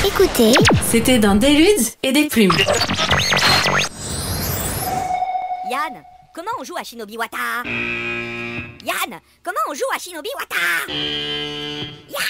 Écoutez, c'était dans des ludes et des plumes. Yann, comment on joue à Shinobi Wata? Yann, comment on joue à Shinobi Wata? Yann!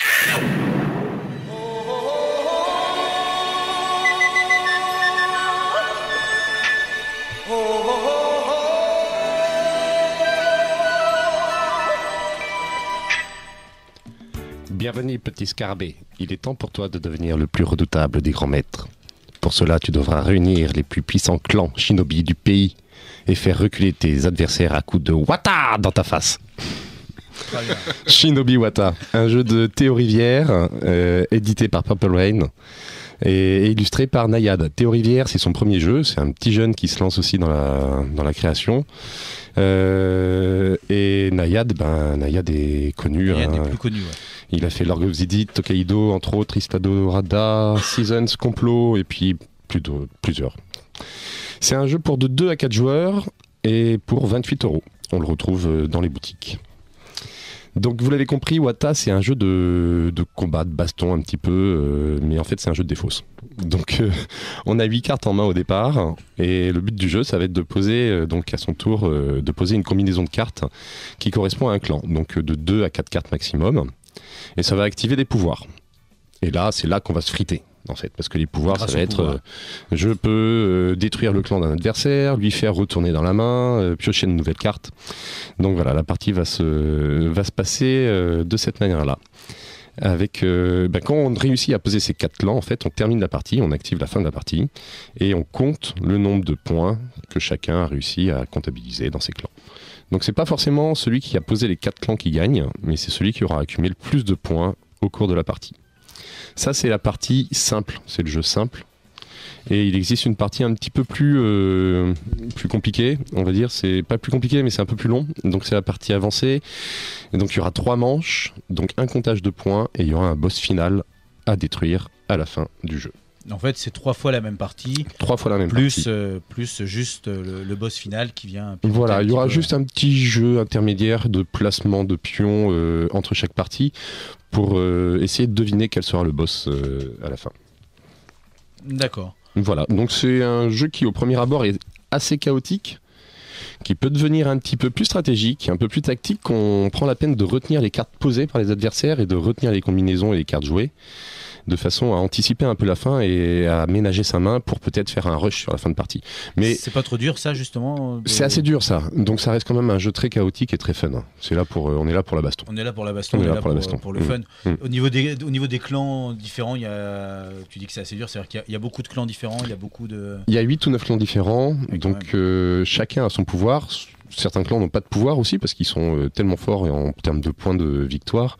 Bienvenue petit scarabée, il est temps pour toi de devenir le plus redoutable des grands maîtres. Pour cela, tu devras réunir les plus puissants clans shinobi du pays et faire reculer tes adversaires à coups de Wata dans ta face. Shinobi Wata, un jeu de Théo Rivière, édité par Purple Rain et illustré par Nayad. Théo Rivière, c'est son premier jeu, c'est un petit jeune qui se lance aussi dans la création. Et Nayad est connu. Nayad est plus connu, ouais. Il a fait Lord of the Dead, Tokaido, entre autres, Istado Rada, Seasons, Complot, et puis plusieurs. C'est un jeu pour de 2 à 4 joueurs et pour 28 €. On le retrouve dans les boutiques. Donc vous l'avez compris, Wata c'est un jeu de combat, de baston un petit peu, mais en fait c'est un jeu de défausse. Donc on a 8 cartes en main au départ, et le but du jeu ça va être de poser, donc à son tour, de poser une combinaison de cartes qui correspond à un clan, donc de 2 à 4 cartes maximum, et ça va activer des pouvoirs. Et là c'est là qu'on va se friter. En fait, parce que les pouvoirs, ça va être je peux détruire le clan d'un adversaire, lui faire retourner dans la main, piocher une nouvelle carte. Donc voilà, la partie va se passer de cette manière-là. Avec quand on réussit à poser ces 4 clans, en fait, on termine la partie, on active la fin de la partie et on compte le nombre de points que chacun a réussi à comptabiliser dans ses clans. Donc c'est pas forcément celui qui a posé les 4 clans qui gagne, mais c'est celui qui aura accumulé le plus de points au cours de la partie. Ça, c'est la partie simple, c'est le jeu simple. Et il existe une partie un petit peu plus compliquée, on va dire. C'est pas plus compliqué, mais c'est un peu plus long. Donc c'est la partie avancée. Et donc il y aura 3 manches, donc un comptage de points, et il y aura un boss final à détruire à la fin du jeu. En fait, c'est 3 fois la même partie. 3 fois la même partie. Plus juste le boss final qui vient... Voilà, il y aura juste un petit jeu intermédiaire de placement de pions entre chaque partie pour essayer de deviner quel sera le boss à la fin. D'accord. Voilà, donc c'est un jeu qui au premier abord est assez chaotique, qui peut devenir un petit peu plus stratégique, un peu plus tactique, qu'on prend la peine de retenir les cartes posées par les adversaires et de retenir les combinaisons et les cartes jouées, de façon à anticiper un peu la fin et à ménager sa main pour peut-être faire un rush sur la fin de partie. Mais c'est pas trop dur ça justement C'est assez dur ça, donc ça reste quand même un jeu très chaotique et très fun. C'est là pour, on est là pour la baston. On est là pour la baston, on est là pour le fun. Au niveau des clans différents, tu dis que c'est assez dur, c'est-à-dire qu'il y a beaucoup de clans différents, il y a 8 ou 9 clans différents, donc chacun a son pouvoir. Certains clans n'ont pas de pouvoir aussi parce qu'ils sont tellement forts en termes de points de victoire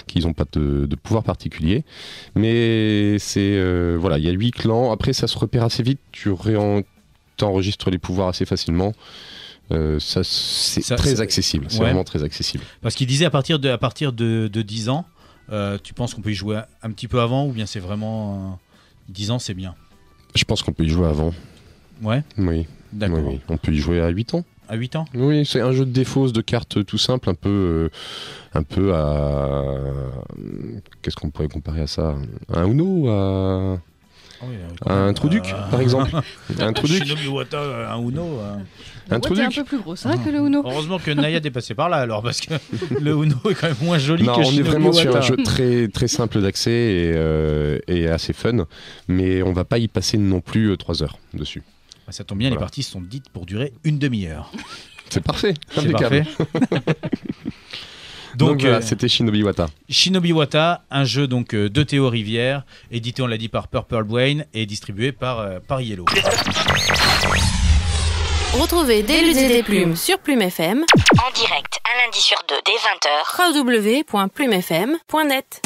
qu'ils n'ont pas de pouvoir particulier. Mais c'est voilà, il y a 8 clans. Après, ça se repère assez vite. Tu enregistres les pouvoirs assez facilement. C'est très accessible. C'est vraiment très accessible. Parce qu'il disait à partir de 10 ans, tu penses qu'on peut y jouer un petit peu avant ou bien c'est vraiment 10 ans, c'est bien? Je pense qu'on peut y jouer avant. Ouais. Oui. D'accord. Oui. On peut y jouer à 8 ans. À 8 ans? Oui, c'est un jeu de défausse de cartes tout simple, un peu à... Qu'est-ce qu'on pourrait comparer à ça? Un Uno, à un Trou-Duc, par exemple. Un Trou-Duc. Shinobi Wata, un Uno. Un Trou-Duc. Un peu plus gros, c'est vrai que le Uno. Heureusement que Nayad est passé par là alors, parce que le Uno est quand même moins joli que Shinobi Wata. On est vraiment sur un jeu très, très simple d'accès et assez fun, mais on va pas y passer non plus 3 heures dessus. Ça tombe bien, les parties sont dites pour durer une demi-heure. C'est parfait, c'est parfait. Donc voilà, c'était Shinobi Wata. Shinobi Wata, un jeu donc de Théo Rivière, édité, on l'a dit, par Purple Brain et distribué par Yellow. Retrouvez Des luttes et des plumes sur Plume FM. En direct, un lundi sur 2 dès 20h. www.plumefm.net.